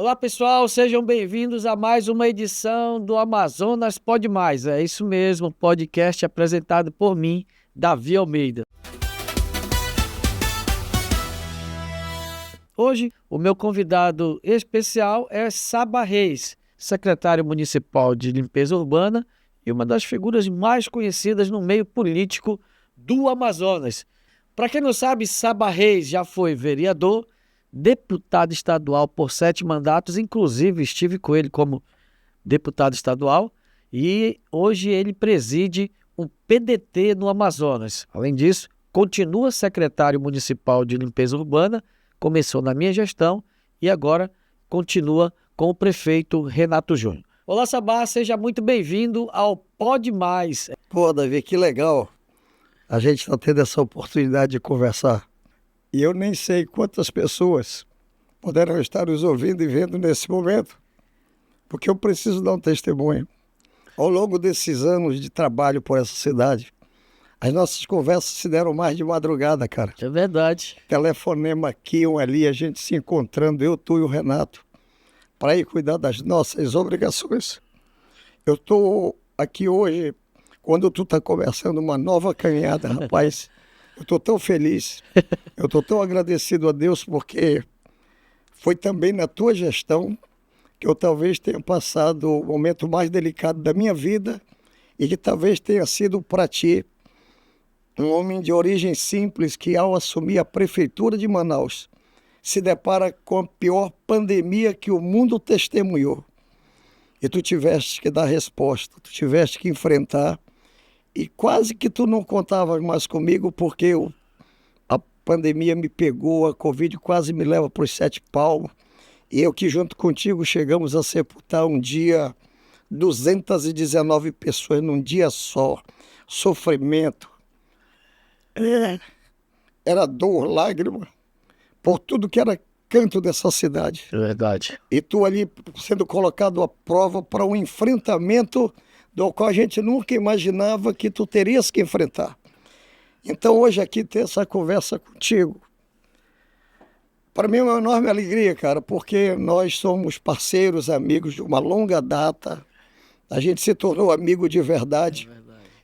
Olá pessoal, sejam bem-vindos a mais uma edição do Amazonas Pode Mais. É isso mesmo, podcast apresentado por mim, Davi Almeida. Hoje, o meu convidado especial é Saba Reis, secretário municipal de limpeza urbana e uma das figuras mais conhecidas no meio político do Amazonas. Para quem não sabe, Saba Reis já foi vereador, deputado estadual por 7 mandatos, inclusive estive com ele como deputado estadual e hoje ele preside o PDT no Amazonas. Além disso, continua secretário municipal de limpeza urbana, começou na minha gestão e agora continua com o prefeito Renato Júnior. Olá, Sabá, seja muito bem-vindo ao Pode Mais. Pô, Davi, que legal a gente está tendo essa oportunidade de conversar. E eu nem sei quantas pessoas poderão estar nos ouvindo e vendo nesse momento, porque eu preciso dar um testemunho. Ao longo desses anos de trabalho por essa cidade, as nossas conversas se deram mais de madrugada, cara. É verdade. Telefonema aqui, um ali, a gente se encontrando, eu, tu e o Renato, para ir cuidar das nossas obrigações. Eu estou aqui hoje, quando tu está começando uma nova caminhada, rapaz, eu estou tão feliz, eu estou tão agradecido a Deus, porque foi também na tua gestão que eu talvez tenha passado o momento mais delicado da minha vida e que talvez tenha sido para ti um homem de origem simples que, ao assumir a prefeitura de Manaus, se depara com a pior pandemia que o mundo testemunhou. E tu tiveste que dar resposta, tu tiveste que enfrentar, e quase que tu não contavas mais comigo, porque a pandemia me pegou, a Covid quase me leva para os 7 palmos, e eu que junto contigo chegamos a sepultar um dia 219 pessoas num dia só, sofrimento, era dor, lágrima, por tudo que era canto dessa cidade. É verdade. E tu ali sendo colocado à prova para um enfrentamento do qual a gente nunca imaginava que tu terias que enfrentar. Então hoje aqui ter essa conversa contigo, para mim é uma enorme alegria, cara, porque nós somos parceiros, amigos de uma longa data, a gente se tornou amigo de verdade.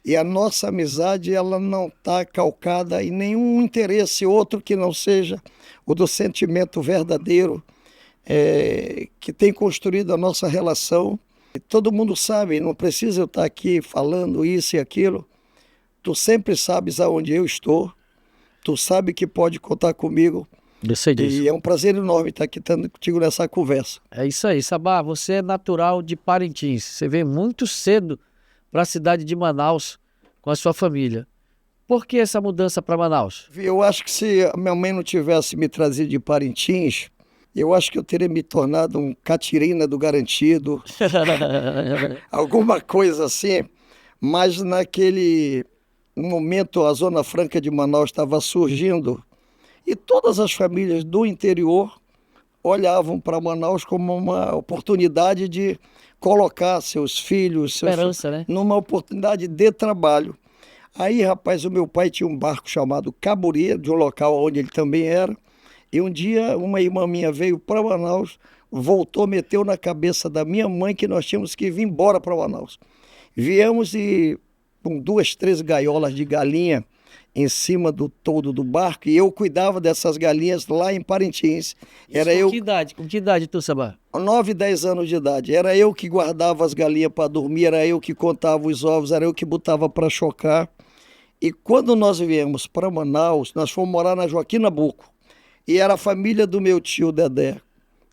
E a nossa amizade, ela não está calcada em nenhum interesse outro que não seja o do sentimento verdadeiro que tem construído a nossa relação. E todo mundo sabe, não precisa eu estar aqui falando isso e aquilo. Tu sempre sabes aonde eu estou, tu sabe que pode contar comigo. Eu sei disso. E é um prazer enorme estar aqui contigo nessa conversa. É isso aí, Sabá, você é natural de Parintins, você veio muito cedo para a cidade de Manaus com a sua família. Por que essa mudança para Manaus? Eu acho que se a minha mãe não tivesse me trazido de Parintins, eu acho que eu teria me tornado um Catirina do Garantido, alguma coisa assim. Mas naquele momento a Zona Franca de Manaus estava surgindo e todas as famílias do interior olhavam para Manaus como uma oportunidade de colocar seus filhos Esperança, né? numa oportunidade de trabalho. Aí, rapaz, o meu pai tinha um barco chamado Caburi, de um local onde ele também era, e um dia uma irmã minha veio para Manaus, voltou, meteu na cabeça da minha mãe que nós tínhamos que vir embora para Manaus. Viemos e com 2, 3 gaiolas de galinha em cima do toldo do barco, e eu cuidava dessas galinhas lá em Parintins. Com que idade tu, Sabá? 9, 10 anos de idade. Era eu que guardava as galinhas para dormir, era eu que contava os ovos, era eu que botava para chocar. E quando nós viemos para Manaus, nós fomos morar na Joaquim Nabuco. E era a família do meu tio Dedé,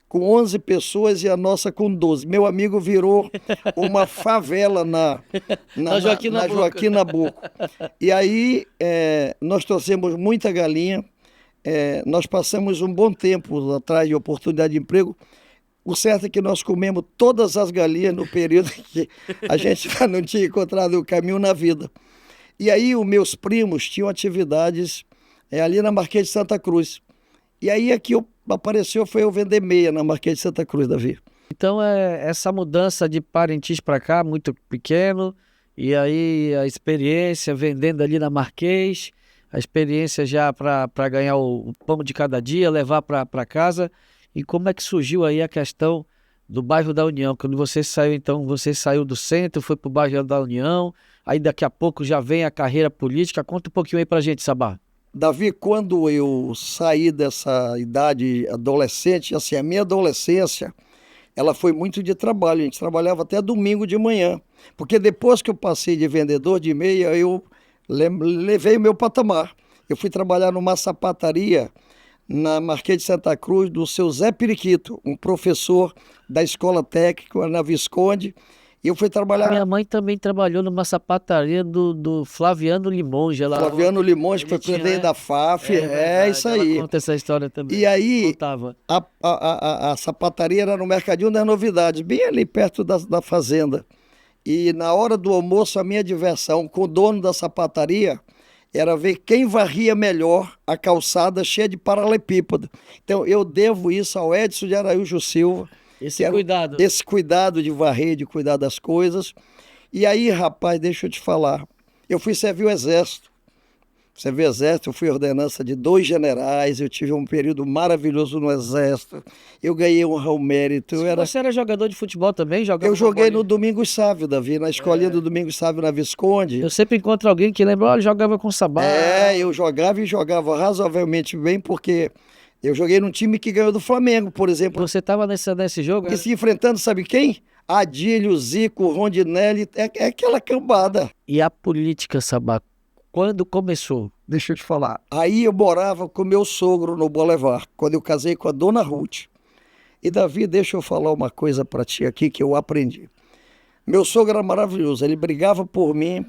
com 11 pessoas e a nossa com 12. Meu amigo virou uma favela na Joaquim Nabuco. E aí nós trouxemos muita galinha, nós passamos um bom tempo atrás de oportunidade de emprego. O certo é que nós comemos todas as galinhas no período que a gente não tinha encontrado o caminho na vida. E aí os meus primos tinham atividades ali na Marquês de Santa Cruz. E aí aqui apareceu, foi eu vender meia na Marquês de Santa Cruz, Davi. Então essa mudança de Parintins para cá, muito pequeno, e aí a experiência vendendo ali na Marquês, a experiência já para ganhar o pão de cada dia, levar para casa. E como é que surgiu aí a questão do bairro da União? Quando você saiu, então, você saiu do centro, foi para o bairro da União, aí daqui a pouco já vem a carreira política. Conta um pouquinho aí pra gente, Sabá. Davi, quando eu saí dessa idade adolescente, assim, a minha adolescência, ela foi muito de trabalho. A gente trabalhava até domingo de manhã. Porque depois que eu passei de vendedor de meia, eu levei o meu patamar. Eu fui trabalhar numa sapataria na Marquês de Santa Cruz do seu Zé Periquito, um professor da escola técnica na Visconde. E eu fui trabalhar. Minha mãe também trabalhou numa sapataria do Flaviano Limonge. Flaviano Limões, que foi presidente da FAF, verdade, isso ela aí. conta essa história também. E aí, Contava. a sapataria era no Mercadinho das Novidades, bem ali perto da fazenda. E na hora do almoço, a minha diversão com o dono da sapataria era ver quem varria melhor a calçada cheia de paralelepípedo. Então, eu devo isso ao Edson de Araújo Silva. Esse cuidado. Esse cuidado de varrer, de cuidar das coisas. E aí, rapaz, deixa eu te falar. Eu fui servir o Exército. Servi o Exército, eu fui ordenança de 2 generais, eu tive um período maravilhoso no Exército. Eu ganhei um ao mérito. Você era jogador de futebol também? Eu joguei no Domingos Sávio, Davi, na escolinha do Domingos Sávio, na Visconde. Eu sempre encontro alguém que lembra, olha, jogava com Sabá. Eu jogava e jogava razoavelmente bem, porque eu joguei num time que ganhou do Flamengo, por exemplo. Você estava nesse jogo? E se enfrentando, sabe quem? Adílio, Zico, Rondinelli, é aquela cambada. E a política, Sabá, quando começou? Deixa eu te falar. Aí eu morava com meu sogro no Boulevard, quando eu casei com a dona Ruth. E Davi, deixa eu falar uma coisa para ti aqui que eu aprendi. Meu sogro era maravilhoso, ele brigava por mim,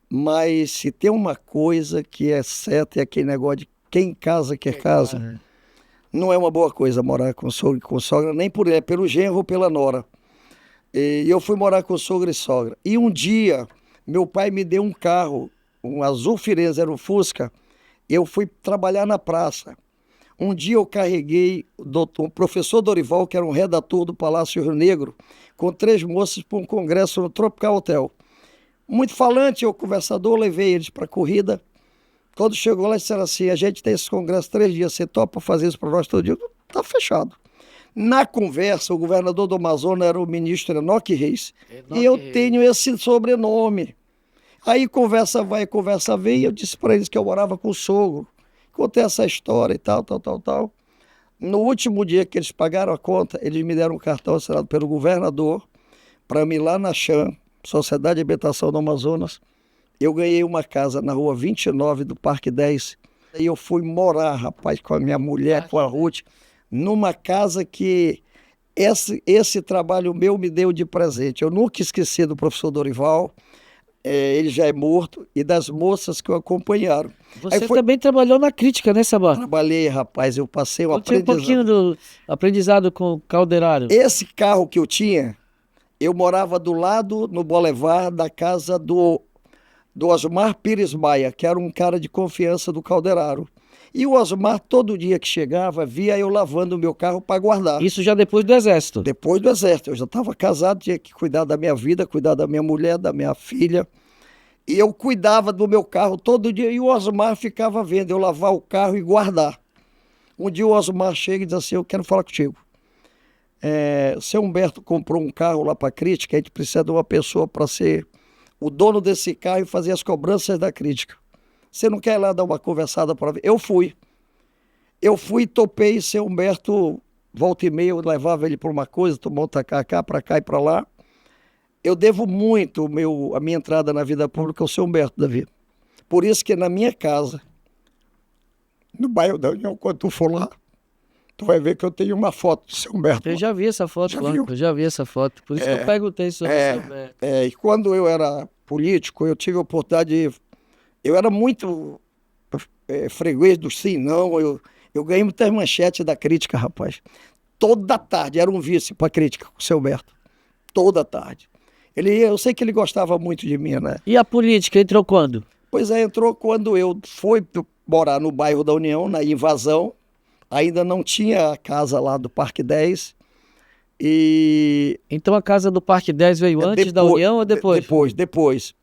mas se tem uma coisa que é certa é aquele negócio de quem casa quer casa. Não é uma boa coisa morar com sogro e com sogra, nem pelo genro ou pela nora. E eu fui morar com sogro e sogra. E um dia, meu pai me deu um carro, um azul Firenze, era um Fusca. Eu fui trabalhar na praça. Um dia eu carreguei o professor Dorival, que era um redator do Palácio Rio Negro, com 3 moças para um congresso no Tropical Hotel. Muito falante, eu conversador, levei eles para a corrida. Quando chegou lá, disseram assim, a gente tem esse congresso 3 dias, você topa fazer isso para nós todo dia? Tá fechado. Na conversa, o governador do Amazonas era o ministro Enoque Reis. E eu tenho esse sobrenome. Aí conversa vai, conversa vem, eu disse para eles que eu morava com o sogro. Contei essa história e tal. No último dia que eles pagaram a conta, eles me deram um cartão assinado pelo governador para mim ir lá na CHAM, Sociedade de Habitação do Amazonas. Eu ganhei uma casa na rua 29 do Parque 10. E eu fui morar, rapaz, com a minha mulher, com a Ruth, numa casa que esse trabalho meu me deu de presente. Eu nunca esqueci do professor Dorival, ele já é morto, e das moças que o acompanharam. Você também trabalhou na crítica, né, Sabá? Trabalhei, rapaz, eu passei um aprendizado. Um pouquinho do aprendizado com o Calderário. Esse carro que eu tinha, eu morava do lado, no Boulevard, da casa do Osmar Pires Maia, que era um cara de confiança do Calderaro. E o Osmar, todo dia que chegava, via eu lavando o meu carro para guardar. Isso já depois do Exército? Depois do Exército. Eu já estava casado, tinha que cuidar da minha vida, cuidar da minha mulher, da minha filha. E eu cuidava do meu carro todo dia e o Osmar ficava vendo eu lavar o carro e guardar. Um dia o Osmar chega e diz assim, eu quero falar contigo. O seu Humberto comprou um carro lá para a crítica, a gente precisa de uma pessoa para ser o dono desse carro e fazer as cobranças da crítica. Você não quer ir lá dar uma conversada para ver? Eu fui, topei, seu Humberto, volta e meia, eu levava ele para uma coisa, tomou um tacacá para cá e para lá. Eu devo muito a minha entrada na vida pública ao seu Humberto, Davi. Por isso que na minha casa, no bairro da União, quando tu for lá, tu vai ver que eu tenho uma foto do seu Humberto. Eu já vi essa foto lá, eu já vi essa foto. Por isso que eu perguntei sobre o seu Humberto. E quando eu era político, eu tive a oportunidade de... Eu era muito freguês do sim, não. Eu ganhei muitas manchetes da crítica, rapaz. Toda tarde, era um vice para crítica com o seu Humberto. Toda tarde. Eu sei que ele gostava muito de mim, né? E a política entrou quando? Pois entrou quando eu fui morar no bairro da União, na Invasão. Ainda não tinha a casa lá do Parque 10. Então a casa do Parque 10 veio antes da União ou depois? Depois.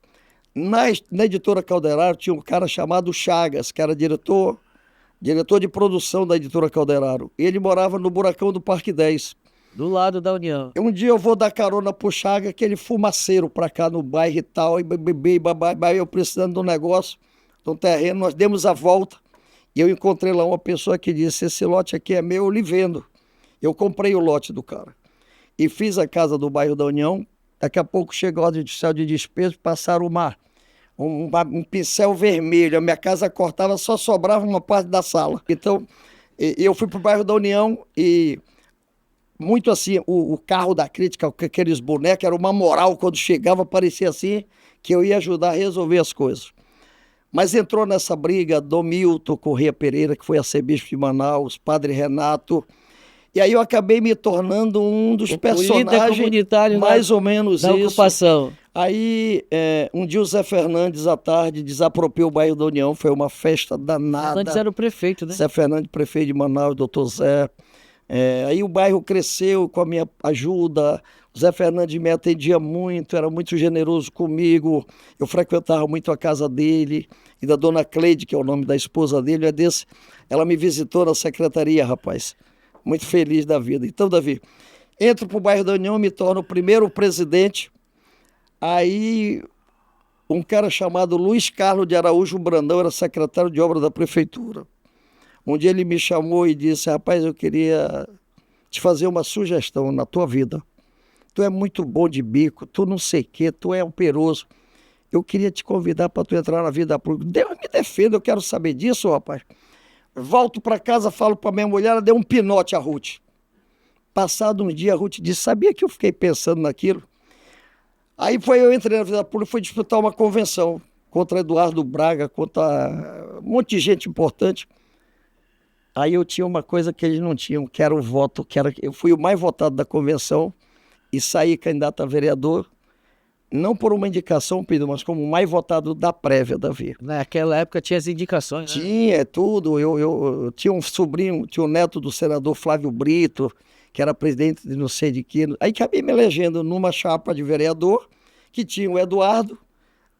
Na editora Calderaro tinha um cara chamado Chagas, que era diretor diretor de produção da Editora Calderaro. Ele morava no Buracão do Parque 10. Do lado da União. Um dia eu vou dar carona pro Chaga, aquele fumaceiro pra cá no bairro e tal, e eu precisando de um negócio, de um terreno, nós demos a volta, e eu encontrei lá uma pessoa que disse, esse lote aqui é meu, eu lhe vendo. Eu comprei o lote do cara. E fiz a casa do bairro da União, daqui a pouco chegou a ordem judicial de despejo, passaram um pincel vermelho, a minha casa cortava, só sobrava uma parte da sala. Então, eu fui pro bairro da União e muito assim, o carro da crítica, com aqueles bonecos, era uma moral, quando chegava parecia assim, que eu ia ajudar a resolver as coisas. Mas entrou nessa briga Domilton Corrêa Pereira, que foi arcebispo de Manaus, Padre Renato, e aí eu acabei me tornando um dos personagens mais ou menos da ocupação. Aí, um dia o Zé Fernandes, à tarde, desapropriou o bairro da União, foi uma festa danada. Antes era o prefeito, né? Zé Fernandes, prefeito de Manaus, doutor Zé. Aí o bairro cresceu com a minha ajuda, o Zé Fernandes me atendia muito, era muito generoso comigo, eu frequentava muito a casa dele, e da dona Cleide, que é o nome da esposa dele, ela me visitou na secretaria, rapaz, muito feliz da vida. Então, Davi, entro para o bairro da União, me torno o primeiro presidente, aí um cara chamado Luiz Carlos de Araújo Brandão era secretário de obra da prefeitura. Um dia ele me chamou e disse, rapaz, eu queria te fazer uma sugestão na tua vida. Tu é muito bom de bico, tu não sei o quê, tu é operoso. Eu queria te convidar para tu entrar na vida pública. Deus me defenda, eu quero saber disso, rapaz. Volto para casa, falo para minha mulher, ela deu um pinote a Ruth. Passado um dia, a Ruth disse, sabia que eu fiquei pensando naquilo? Aí eu entrei na vida pública, fui disputar uma convenção contra Eduardo Braga, contra um monte de gente importante. Aí eu tinha uma coisa que eles não tinham, que era o voto, eu fui o mais votado da convenção e saí candidato a vereador, não por uma indicação, Pedro, mas como o mais votado da prévia, Davi. Naquela época tinha as indicações, né? Tinha, tudo. Eu tinha um sobrinho, tinha um neto do senador Flávio Brito, que era presidente de não sei de que. Aí acabei me elegendo numa chapa de vereador, que tinha o Eduardo,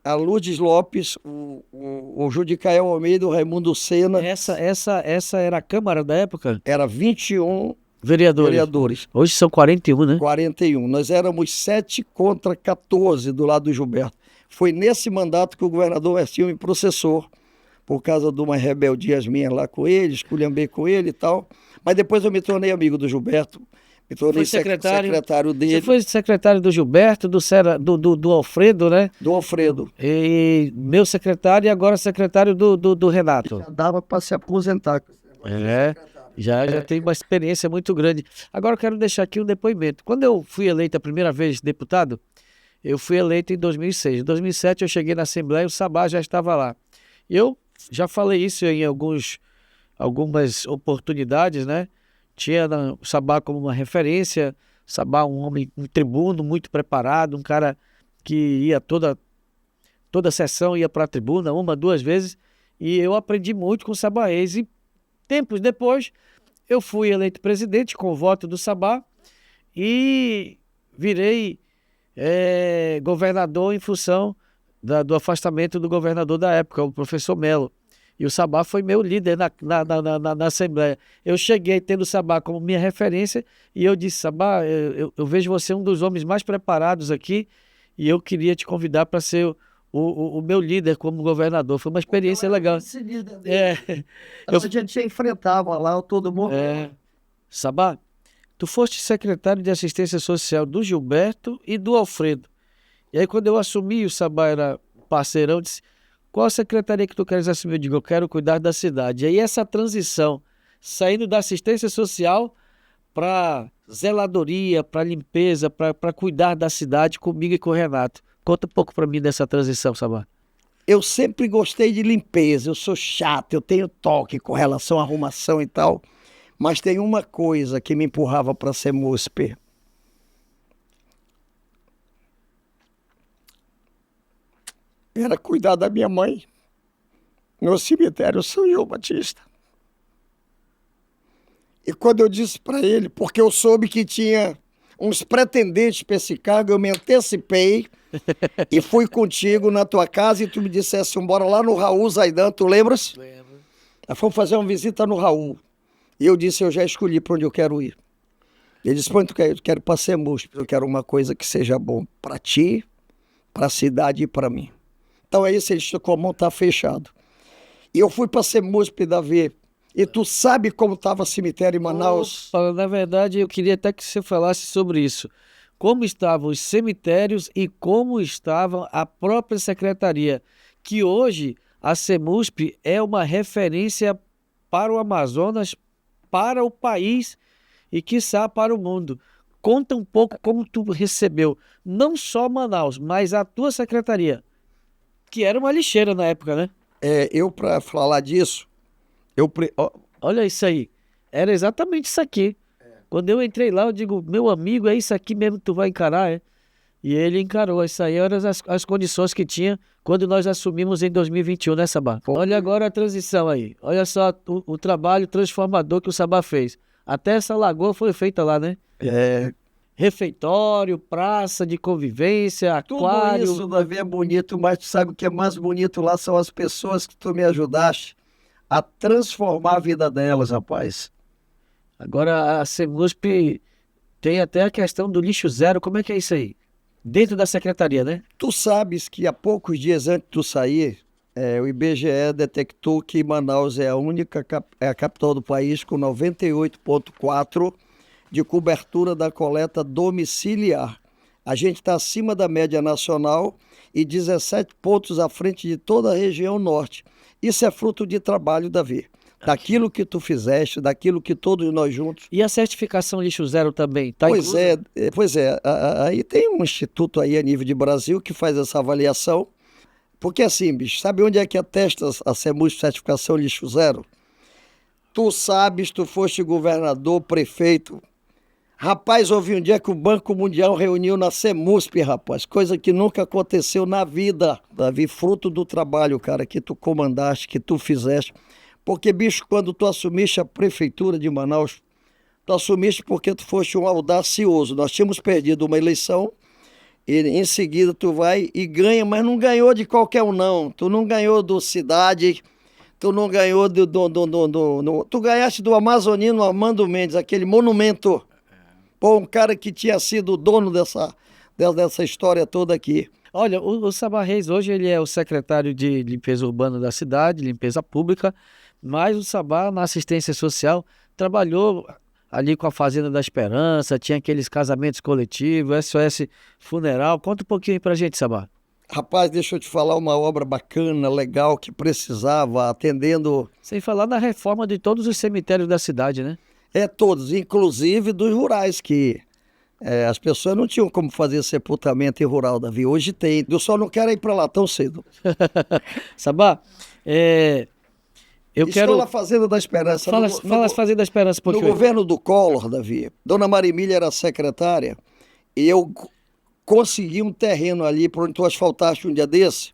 a Lourdes Lopes, o Judicael Almeida, o Raimundo Sena. Essa era a Câmara da época? Era 21 vereadores. Hoje são 41, né? 41. Nós éramos 7 contra 14 do lado do Gilberto. Foi nesse mandato que o governador Mercinho me processou, por causa de umas rebeldias minhas lá com ele, esculhambei com ele e tal. Mas depois eu me tornei amigo do Gilberto. Me tornei secretário dele. Você foi secretário do Gilberto, do Alfredo, né? Do Alfredo. E meu secretário e agora secretário do Renato. Já dava para se aposentar. Já tem uma experiência muito grande. Agora eu quero deixar aqui um depoimento. Quando eu fui eleito a primeira vez deputado, eu fui eleito em 2006. Em 2007 eu cheguei na Assembleia e o Sabá já estava lá. Eu já falei isso em algumas oportunidades, né? Tinha o Sabá como uma referência, Sabá um homem, um tribuno muito preparado, um cara que ia toda sessão ia para a tribuna, 1, 2 vezes, e eu aprendi muito com o Sabaense. E tempos depois, eu fui eleito presidente com o voto do Sabá e virei governador em função do afastamento do governador da época, o professor Melo. E o Sabá foi meu líder na Assembleia. Eu cheguei tendo o Sabá como minha referência e eu disse, Sabá, eu vejo você um dos homens mais preparados aqui e eu queria te convidar para ser o meu líder como governador. Foi uma experiência legal. Esse líder dele. A gente se enfrentava lá, todo mundo. Sabá, tu foste secretário de assistência social do Gilberto e do Alfredo. E aí quando eu assumi, o Sabá era parceirão, disse, qual a secretaria que tu queres assumir? Eu digo, eu quero cuidar da cidade. E aí essa transição, saindo da assistência social para zeladoria, para limpeza, para cuidar da cidade comigo e com o Renato. Conta um pouco para mim dessa transição, Sabá. Eu sempre gostei de limpeza, eu sou chato, eu tenho toque com relação à arrumação e tal, mas tem uma coisa que me empurrava para ser músper. Era cuidar da minha mãe no cemitério São João Batista. E quando eu disse para ele, porque eu soube que tinha uns pretendentes para esse cargo, eu me antecipei e fui contigo na tua casa e tu me dissesse, bora lá no Raul Zaidan, tu lembras? Lembro. Nós fomos fazer uma visita no Raul. E eu disse, eu já escolhi para onde eu quero ir. Ele disse, pô, eu quero ir para Semusp, eu quero uma coisa que seja bom para ti, para a cidade e para mim. Então é isso, ele com a mão tá fechado. E eu fui para Semusp, Davi, e tu sabe como estava o cemitério em Manaus? Na verdade, eu queria até que você falasse sobre isso. Como estavam os cemitérios e como estava a própria secretaria, que hoje a Semusp é uma referência para o Amazonas, para o país e, quiçá, para o mundo. Conta um pouco como tu recebeu, não só Manaus, mas a tua secretaria, que era uma lixeira na época, né? Eu, para falar disso, Olha isso aí, era exatamente isso aqui. Quando eu entrei lá, eu digo, meu amigo, é isso aqui mesmo que tu vai encarar, é? E ele encarou, isso aí eram as condições que tinha quando nós assumimos em 2021, né, Sabá? Olha agora a transição aí, olha só o trabalho transformador que o Sabá fez. Até essa lagoa foi feita lá, né? Refeitório, praça de convivência, aquário. Tudo isso, Davi, é bonito, mas tu sabe o que é mais bonito lá são as pessoas que tu me ajudaste a transformar a vida delas, rapaz. Agora a Semusp tem até a questão do lixo zero, como é que é isso aí? Dentro da secretaria, né? Tu sabes que há poucos dias antes de tu sair, o IBGE detectou que Manaus é a única a capital do país com 98,4% de cobertura da coleta domiciliar. A gente está acima da média nacional e 17 pontos à frente de toda a região norte. Isso é fruto de trabalho, Davi. Daquilo que tu fizeste, daquilo que todos nós juntos. E a certificação lixo zero também? Tá Pois é. Aí tem um instituto aí a nível de Brasil que faz essa avaliação. Porque assim, bicho, sabe onde é que atesta a Semusp certificação lixo zero? Tu sabes, tu foste governador, prefeito. Rapaz, houve um dia que o Banco Mundial reuniu na Semusp, rapaz, coisa que nunca aconteceu na vida, Davi, fruto do trabalho, cara, que tu comandaste, que tu fizeste. Porque, bicho, quando tu assumiste a prefeitura de Manaus, tu assumiste porque tu foste um audacioso. Nós tínhamos perdido uma eleição e em seguida tu vai e ganha, mas não ganhou de qualquer um, não. Tu não ganhou do Cidade, tu não ganhou tu ganhaste do amazonino Armando Mendes, aquele monumento. Pô, um cara que tinha sido o dono dessa história toda aqui. Olha, o Sabá Reis hoje ele é o secretário de limpeza urbana da cidade, limpeza pública, mas o Sabá na assistência social trabalhou ali com a Fazenda da Esperança, tinha aqueles casamentos coletivos, SOS Funeral. Conta um pouquinho aí pra gente, Sabá. Rapaz, deixa eu te falar uma obra bacana, legal, que precisava, atendendo... Sem falar na reforma de todos os cemitérios da cidade, né? Todos, inclusive dos rurais, que as pessoas não tinham como fazer sepultamento em rural, Davi. Hoje tem. Eu só não quero ir para lá tão cedo. Sabá, eu quero... Escola Fazenda da Esperança. Fala as Fazenda da Esperança, No governo do Collor, Davi, Dona Marimília era secretária e eu consegui um terreno ali por onde tu asfaltaste um dia desse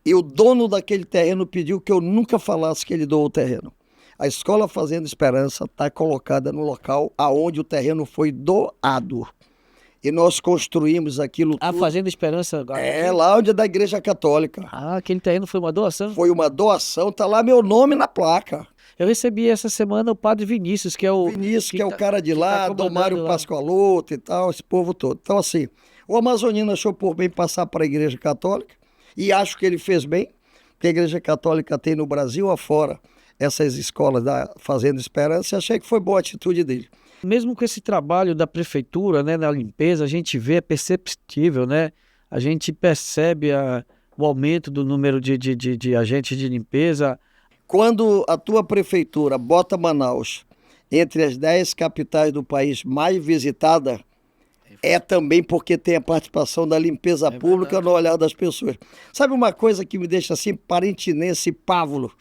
e o dono daquele terreno pediu que eu nunca falasse que ele doou o terreno. A Escola Fazenda Esperança está colocada no local aonde o terreno foi doado. E nós construímos aquilo tudo. A Fazenda Esperança? Lá onde é da Igreja Católica. Ah, aquele terreno foi uma doação? Foi uma doação, tá lá meu nome na placa. Eu recebi essa semana o Padre Vinícius, que é o... Vinícius, que é o cara de lá, Dom Mário Pascoaloto e tal, esse povo todo. Então assim, o amazonino achou por bem passar para a Igreja Católica e acho que ele fez bem, porque a Igreja Católica tem no Brasil afora essas escolas da Fazenda Esperança, e achei que foi boa a atitude dele. Mesmo com esse trabalho da prefeitura, né, na limpeza, a gente vê, é perceptível, né? A gente percebe o aumento do número de agentes de limpeza. Quando a tua prefeitura bota Manaus entre as 10 capitais do país mais visitada, é também porque tem a participação da limpeza pública no olhar das pessoas. Sabe uma coisa que me deixa assim, parentinense e pávulo?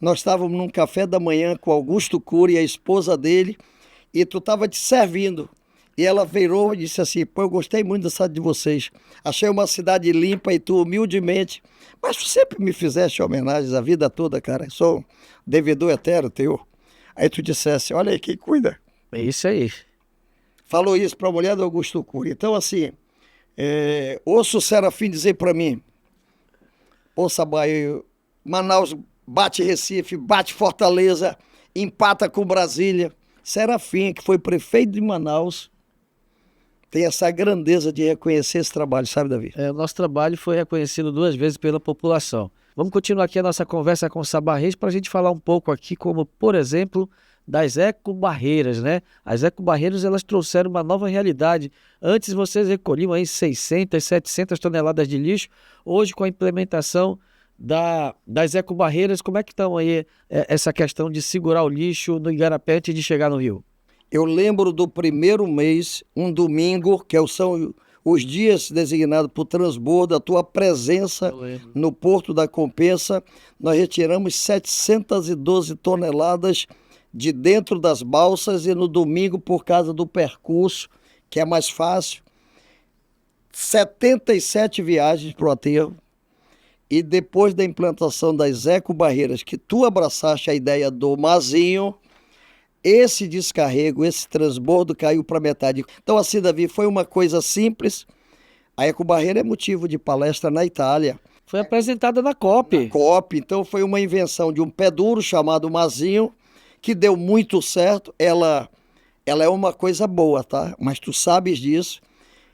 Nós estávamos num café da manhã com Augusto Cury, a esposa dele, e tu estava te servindo. E ela virou e disse assim, pô, eu gostei muito da cidade de vocês. Achei uma cidade limpa e tu humildemente. Mas tu sempre me fizeste homenagens a vida toda, cara. Eu sou um devedor eterno teu. Aí tu dissesse, olha aí, quem cuida. É isso aí. Falou isso para a mulher do Augusto Cury. Então assim, ouço o Serafim dizer para mim, pô, Sabá, Manaus bate Recife, bate Fortaleza, empata com Brasília. Serafim, que foi prefeito de Manaus, tem essa grandeza de reconhecer esse trabalho, sabe, Davi? O nosso trabalho foi reconhecido 2 vezes pela população. Vamos continuar aqui a nossa conversa com Sabá Reis para a gente falar um pouco aqui, como, por exemplo, das ecobarreiras, né? As ecobarreiras, elas trouxeram uma nova realidade. Antes vocês recolhiam aí 600, 700 toneladas de lixo. Hoje, com a implementação das ecobarreiras, como é que estão aí essa questão de segurar o lixo no igarapé antes de chegar no rio? Eu lembro do primeiro mês, um domingo, que são os dias designados por transbordo, a tua presença no Porto da Compensa, nós retiramos 712 toneladas de dentro das balsas e no domingo, por causa do percurso, que é mais fácil, 77 viagens para o aterro. E depois da implantação das ecobarreiras, que tu abraçaste a ideia do Mazinho, esse descarrego, esse transbordo caiu para metade. Então, assim, Davi, foi uma coisa simples. A ecobarreira é motivo de palestra na Itália. Foi apresentada na COP. Na COP, então foi uma invenção de um pé duro chamado Mazinho, que deu muito certo. Ela é uma coisa boa, tá? Mas tu sabes disso,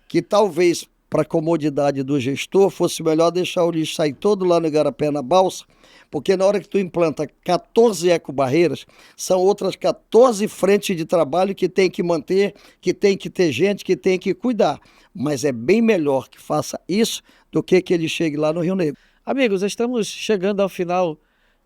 que talvez para a comodidade do gestor fosse melhor deixar o lixo sair todo lá no igarapé, na balsa, porque na hora que tu implanta 14 ecobarreiras, são outras 14 frentes de trabalho que tem que manter, que tem que ter gente, que tem que cuidar. Mas é bem melhor que faça isso do que ele chegue lá no Rio Negro. Amigos, estamos chegando ao final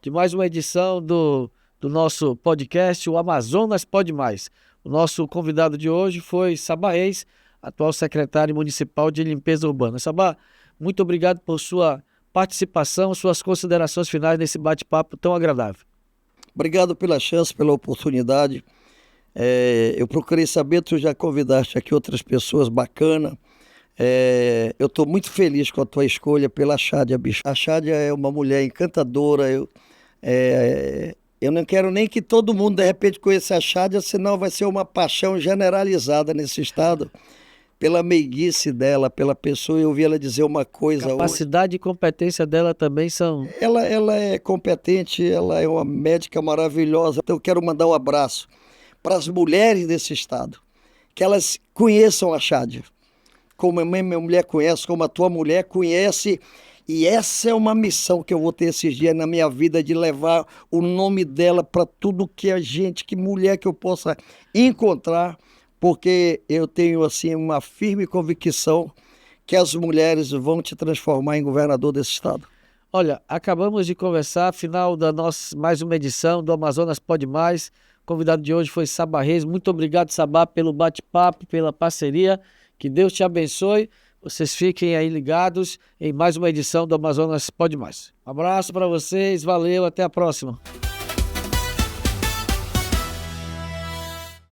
de mais uma edição do nosso podcast, o Amazonas Pode Mais. O nosso convidado de hoje foi Sabá Reis, atual secretário municipal de limpeza urbana. Sabá, muito obrigado por sua participação, suas considerações finais nesse bate-papo tão agradável. Obrigado pela chance, pela oportunidade. Eu procurei saber, tu já convidaste aqui outras pessoas bacanas. Eu estou muito feliz com a tua escolha pela Chádia, bicho. A Chádia é uma mulher encantadora. Eu não quero nem que todo mundo, de repente, conheça a Chádia, senão vai ser uma paixão generalizada nesse estado. Pela meiguice dela, pela pessoa, eu ouvi ela dizer uma coisa. Capacidade e competência dela também são... Ela é competente, ela é uma médica maravilhosa. Então eu quero mandar um abraço para as mulheres desse estado, que elas conheçam a Chádia, como a minha mulher conhece, como a tua mulher conhece. E essa é uma missão que eu vou ter esses dias na minha vida, de levar o nome dela para tudo que a gente, que mulher que eu possa encontrar, porque eu tenho assim uma firme convicção que as mulheres vão te transformar em governador desse estado. Olha, acabamos de conversar, final da nossa mais uma edição do Amazonas Pode Mais. O convidado de hoje foi Sabá Reis. Muito obrigado, Sabá, pelo bate-papo, pela parceria. Que Deus te abençoe. Vocês fiquem aí ligados em mais uma edição do Amazonas Pode Mais. Um abraço para vocês, valeu, até a próxima.